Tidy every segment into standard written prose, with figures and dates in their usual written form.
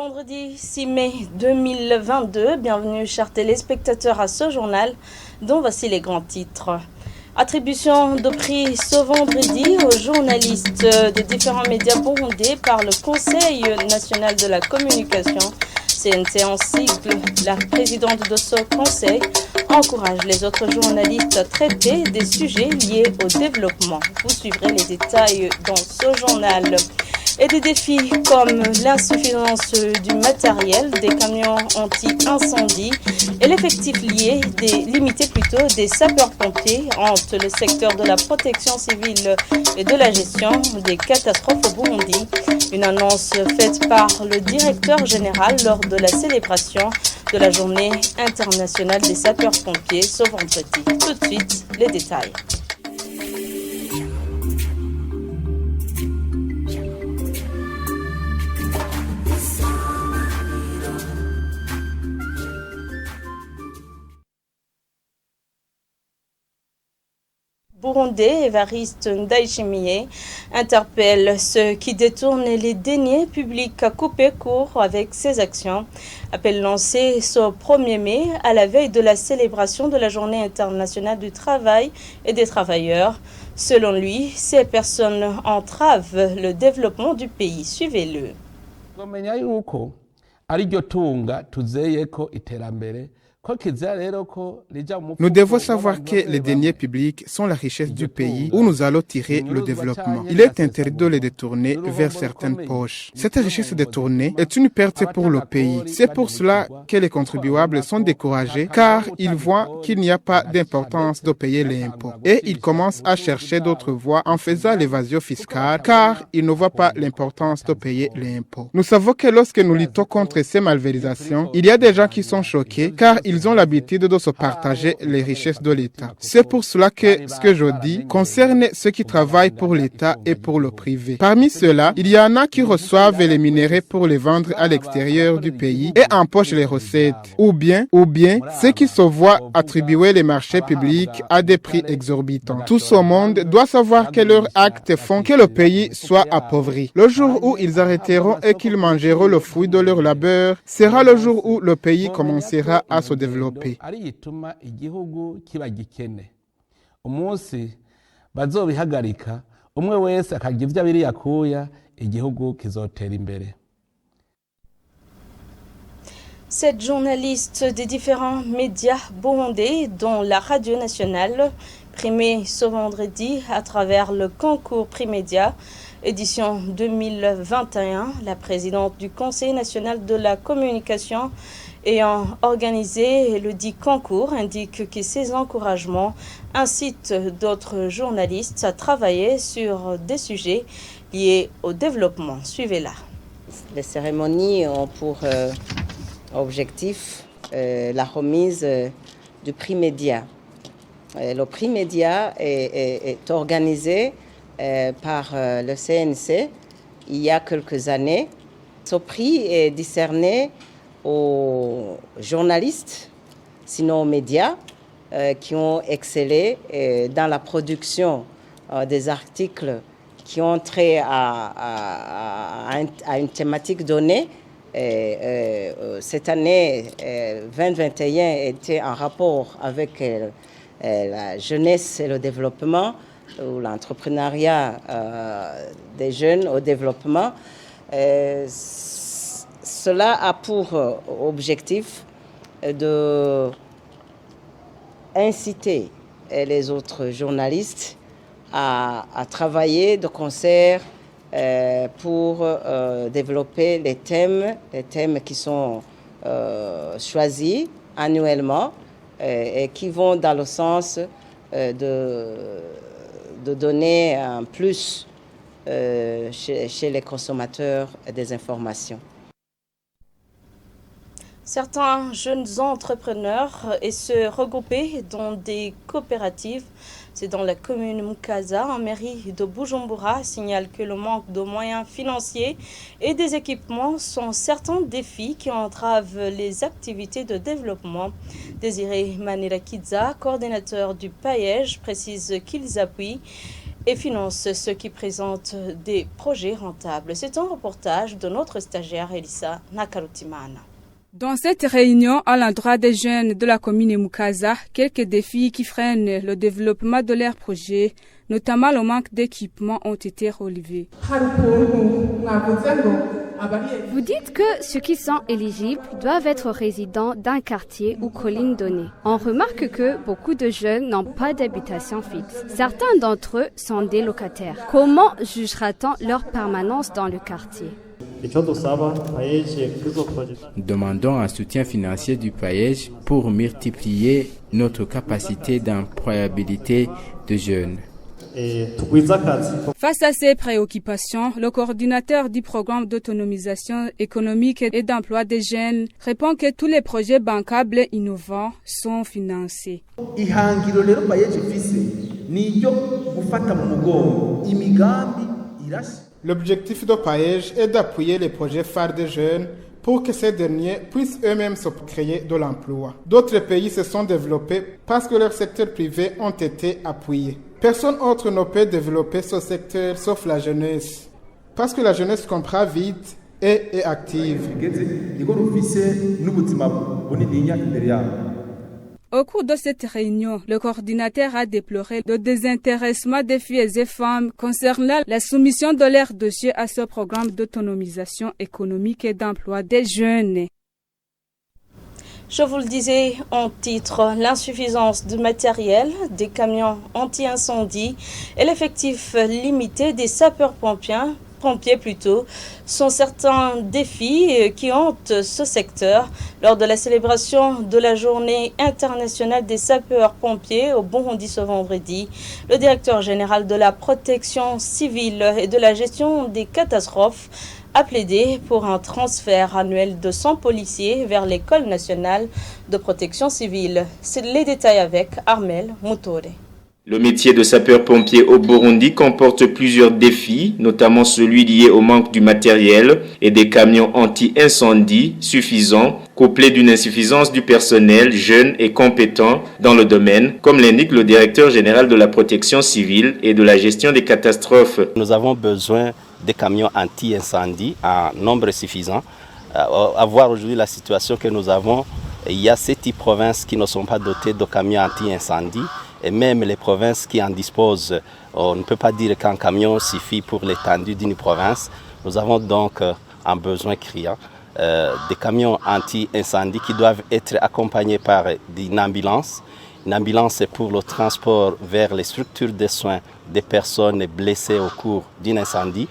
Vendredi 6 mai 2022, bienvenue chers téléspectateurs à ce journal dont voici les grands titres. Attribution de prix ce vendredi aux journalistes de différents médias burundais par le Conseil national de la communication, CNC en sigle. La présidente de ce conseil encourage les autres journalistes à traiter des sujets liés au développement. Vous suivrez les détails dans ce journal. Et des défis comme l'insuffisance du matériel, des camions anti-incendie et l'effectif limité des sapeurs-pompiers entre le secteur de la protection civile et de la gestion des catastrophes au Burundi. Une annonce faite par le directeur général lors de la célébration de la journée internationale des sapeurs-pompiers ce vendredi. Tout de suite, les détails. Burundais, Évariste Ndayishimiye, interpelle ceux qui détournent les deniers publics à couper court avec ses actions. Appel lancé ce 1er mai à la veille de la célébration de la Journée internationale du travail et des travailleurs. Selon lui, ces personnes entravent le développement du pays. Suivez-le. Nous devons savoir que les deniers publics sont la richesse du pays où nous allons tirer le développement. Il est interdit de les détourner vers certaines poches. Cette richesse détournée est une perte pour le pays. C'est pour cela que les contribuables sont découragés car ils voient qu'il n'y a pas d'importance de payer les impôts. Et ils commencent à chercher d'autres voies en faisant l'évasion fiscale car ils ne voient pas l'importance de payer les impôts. Nous savons que lorsque nous luttons contre ces malversations, il y a des gens qui sont choqués car ils ont l'habitude de se partager les richesses de l'État. C'est pour cela que ce que je dis concerne ceux qui travaillent pour l'État et pour le privé. Parmi ceux-là, il y en a qui reçoivent les minéraux pour les vendre à l'extérieur du pays et empochent les recettes. Ou bien, ceux qui se voient attribuer les marchés publics à des prix exorbitants. Tout ce monde doit savoir que leurs actes font que le pays soit appauvri. Le jour où ils arrêteront et qu'ils mangeront le fruit de leur labeur sera le jour où le pays commencera à se développer. Sept journalistes des différents médias burundais, dont la radio nationale, primés ce vendredi à travers le concours Prix Média, édition 2021. La présidente du Conseil national de la communication ayant organisé le dit concours indique que ces encouragements incitent d'autres journalistes à travailler sur des sujets liés au développement. Suivez-la. Les cérémonies ont pour objectif la remise du prix Média. Le prix Média est organisé par le CNC il y a quelques années. Ce prix est décerné aux journalistes, sinon aux médias, qui ont excellé dans la production des articles qui ont trait à une thématique donnée. Cette année 2021 était en rapport avec la jeunesse et le développement, ou l'entrepreneuriat des jeunes au développement. Cela a pour objectif de inciter les autres journalistes à travailler de concert pour développer les thèmes qui sont choisis annuellement et qui vont dans le sens de donner un plus chez les consommateurs des informations. Certains jeunes entrepreneurs et se regrouper dans des coopératives. C'est dans la commune Mukaza, en mairie de Bujumbura, signale que le manque de moyens financiers et des équipements sont certains défis qui entravent les activités de développement. Désiré Manirakiza, coordinateur du PAEJ, précise qu'ils appuient et finance ceux qui présentent des projets rentables. C'est un reportage de notre stagiaire Elissa Nakarutimana. Dans cette réunion à l'endroit des jeunes de la commune Mukaza, quelques défis qui freinent le développement de leurs projets, notamment le manque d'équipement, ont été relevés. Vous dites que ceux qui sont éligibles doivent être résidents d'un quartier ou colline donnée. On remarque que beaucoup de jeunes n'ont pas d'habitation fixe. Certains d'entre eux sont des locataires. Comment jugera-t-on leur permanence dans le quartier ? Demandons un soutien financier du PAEJ pour multiplier notre capacité d'employabilité de jeunes. Face à ces préoccupations, le coordinateur du programme d'autonomisation économique et d'emploi des jeunes répond que tous les projets bancables innovants sont financés. L'objectif de PAEJ est d'appuyer les projets phares des jeunes pour que ces derniers puissent eux-mêmes se créer de l'emploi. D'autres pays se sont développés parce que leurs secteurs privés ont été appuyés. Personne autre ne peut développer ce secteur sauf la jeunesse. Parce que la jeunesse comprend vite et est active. Au cours de cette réunion, le coordinateur a déploré le désintéressement des filles et femmes concernant la soumission de leurs dossiers à ce programme d'autonomisation économique et d'emploi des jeunes. Je vous le disais en titre, l'insuffisance de matériel, des camions anti-incendie et l'effectif limité des sapeurs-pompiers sont certains défis qui hantent ce secteur. Lors de la célébration de la journée internationale des sapeurs-pompiers au Burundi ce vendredi, le directeur général de la protection civile et de la gestion des catastrophes a plaidé pour un transfert annuel de 100 policiers vers l'École nationale de protection civile. C'est les détails avec Armel Moutore. Le métier de sapeur-pompier au Burundi comporte plusieurs défis, notamment celui lié au manque du matériel et des camions anti-incendie suffisants, couplés d'une insuffisance du personnel jeune et compétent dans le domaine, comme l'indique le directeur général de la protection civile et de la gestion des catastrophes. Nous avons besoin des camions anti-incendie en nombre suffisant. À voir aujourd'hui la situation que nous avons, il y a 7 provinces qui ne sont pas dotées de camions anti-incendie. Et même les provinces qui en disposent, on ne peut pas dire qu'un camion suffit pour l'étendue d'une province. Nous avons donc un besoin criant des camions anti-incendie qui doivent être accompagnés par une ambulance. Une ambulance est pour le transport vers les structures de soins des personnes blessées au cours d'un incendie.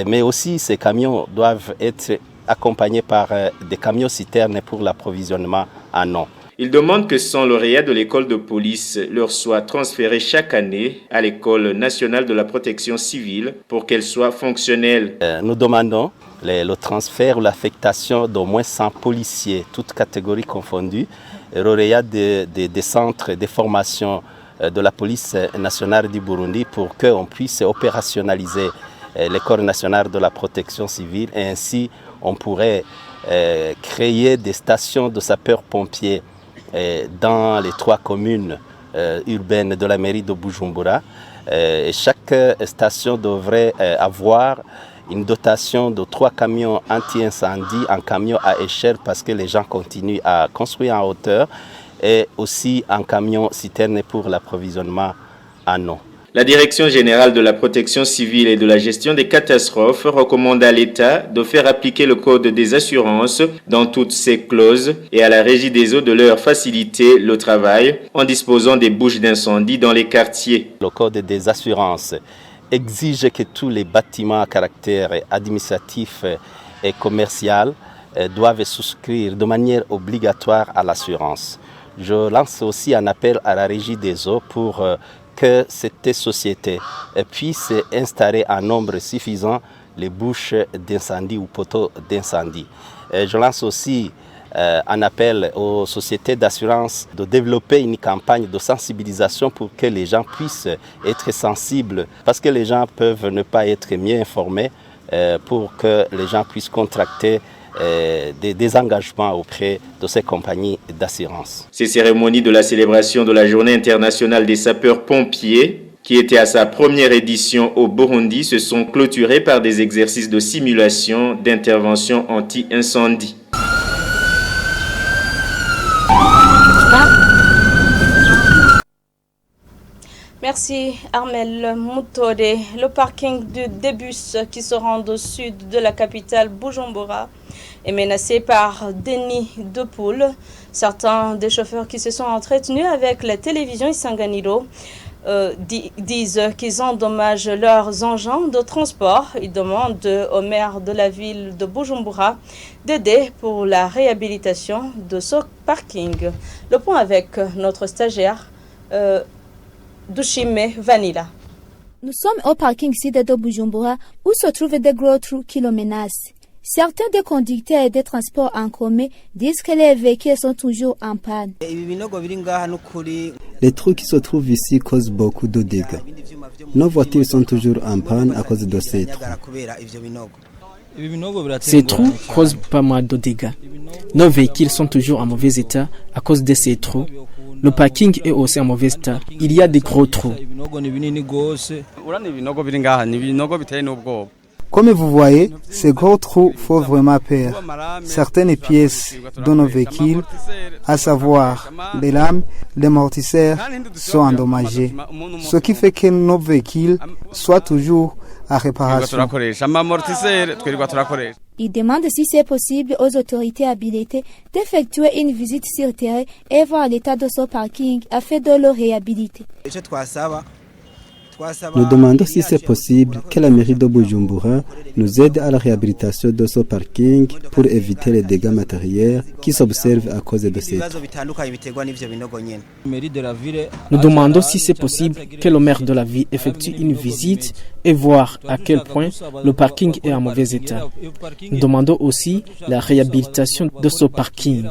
Mais aussi ces camions doivent être accompagnés par des camions citernes pour l'approvisionnement en eau. Ils demandent que 100 lauréats de l'école de police leur soient transférés chaque année à l'école nationale de la protection civile pour qu'elle soit fonctionnelle. Nous demandons le transfert ou l'affectation d'au moins 100 policiers, toutes catégories confondues, lauréats des centres de formation de la police nationale du Burundi pour qu'on puisse opérationnaliser l'école nationale de la protection civile et ainsi on pourrait créer des stations de sapeurs-pompiers dans les 3 communes urbaines de la mairie de Bujumbura. Chaque station devrait avoir une dotation de 3 camions anti-incendie, un camion à échelle parce que les gens continuent à construire en hauteur et aussi un camion citerne pour l'approvisionnement en eau. La Direction générale de la protection civile et de la gestion des catastrophes recommande à l'État de faire appliquer le Code des assurances dans toutes ses clauses et à la Régie des eaux de leur faciliter le travail en disposant des bouches d'incendie dans les quartiers. Le Code des assurances exige que tous les bâtiments à caractère administratif et commercial doivent souscrire de manière obligatoire à l'assurance. Je lance aussi un appel à la Régie des eaux pour que cette société puisse installer en nombre suffisant les bouches d'incendie ou poteaux d'incendie. Je lance aussi un appel aux sociétés d'assurance de développer une campagne de sensibilisation pour que les gens puissent être sensibles, parce que les gens peuvent ne pas être mieux informés pour que les gens puissent contracter des engagements auprès de ces compagnies d'assurance. Ces cérémonies de la célébration de la Journée internationale des sapeurs-pompiers qui était à sa première édition au Burundi, se sont clôturés par des exercices de simulation d'intervention anti-incendie. Merci Armel Moutode. Le parking des bus qui se rendent au sud de la capitale Bujumbura est menacé par des nids de poules. Certains des chauffeurs qui se sont entretenus avec la télévision Isanganiro disent qu'ils endommagent leurs engins de transport. Ils demandent au maire de la ville de Bujumbura d'aider pour la réhabilitation de ce parking. Le point avec notre stagiaire Dushime Vanilla. Nous sommes au parking sud de Bujumbura où se trouvent des gros trous qui le menacent. Certains des conducteurs et des transports en commun disent que les véhicules sont toujours en panne. Les trous qui se trouvent ici causent beaucoup de dégâts. Nos voitures sont toujours en panne à cause de ces trous. Ces trous causent pas mal de dégâts. Nos véhicules sont toujours en mauvais état à cause de ces trous. Le parking est aussi en mauvais état. Il y a des gros trous. Comme vous voyez, ces gros trous font vraiment peur. Certaines pièces de nos véhicules, à savoir les lames, les amortisseurs, sont endommagées. Ce qui fait que nos véhicules soient toujours à réparation. Il demande si c'est possible aux autorités habilitées d'effectuer une visite sur terrain et voir l'état de ce parking afin de le réhabiliter. Nous demandons si c'est possible que la mairie de Bujumbura nous aide à la réhabilitation de ce parking pour éviter les dégâts matériels qui s'observent à cause de ces trous. Nous demandons si c'est possible que le maire de la ville effectue une visite et voir à quel point le parking est en mauvais état. Nous demandons aussi la réhabilitation de ce parking.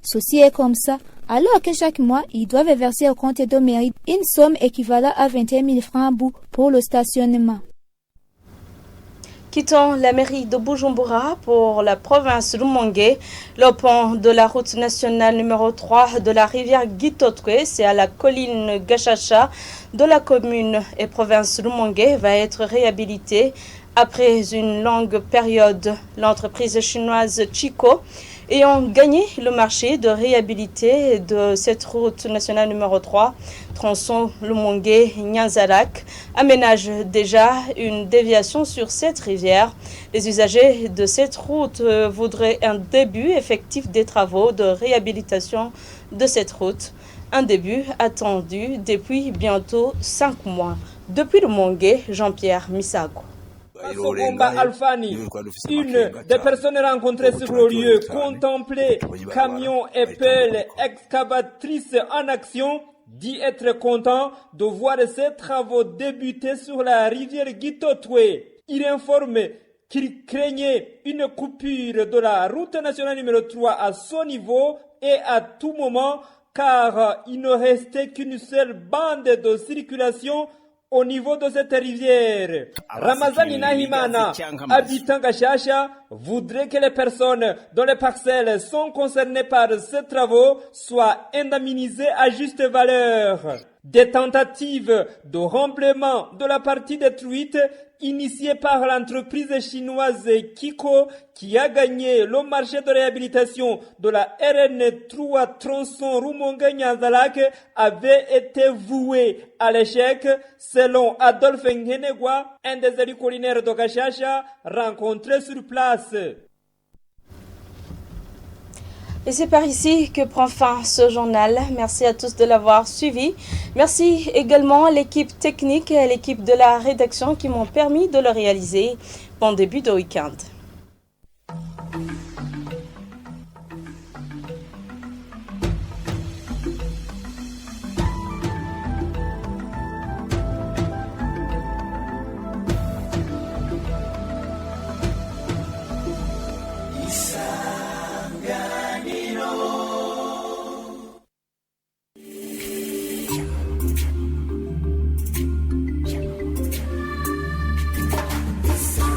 Ceci est comme ça, alors que chaque mois, ils doivent verser au compte de mairie une somme équivalente à 21 000 francs pour le stationnement. Quittons la mairie de Bujumbura pour la province Rumongue. Le pont de la route nationale numéro 3 de la rivière Gitotwe, c'est à la colline Gachacha de la commune et province Rumongue, va être réhabilité après une longue période. L'entreprise chinoise Chico ayant gagné le marché de réhabilité de cette route nationale numéro 3, tronçon Lumongue-Nyanzarak, aménage déjà une déviation sur cette rivière. Les usagers de cette route voudraient un début effectif des travaux de réhabilitation de cette route. Un début attendu depuis bientôt 5 mois. Depuis Lumongue, Jean-Pierre Misago. Somba Alfani, une des personnes rencontrées sur le lieu, contemplait camions et pelles excavatrices en action, dit être content de voir ces travaux débuter sur la rivière Gitotwe. Il informe qu'il craignait une coupure de la route nationale numéro 3 à son niveau et à tout moment, car il ne restait qu'une seule bande de circulation au niveau de cette rivière. Ramazani Nahimana, habitant Gachacha, voudrait que les personnes dont les parcelles sont concernées par ces travaux soient indemnisées à juste valeur. Des tentatives de remblaiement de la partie détruite initiées par l'entreprise chinoise Kiko qui a gagné le marché de réhabilitation de la RN3 tronçon Rumongue-Nyanzarak avaient été vouées à l'échec selon Adolphe Ngenegwa, un des élus collinaires de Gachacha rencontré sur place. Et c'est par ici que prend fin ce journal. Merci à tous de l'avoir suivi. Merci également à l'équipe technique et à l'équipe de la rédaction qui m'ont permis de le réaliser. Bon début de week-end.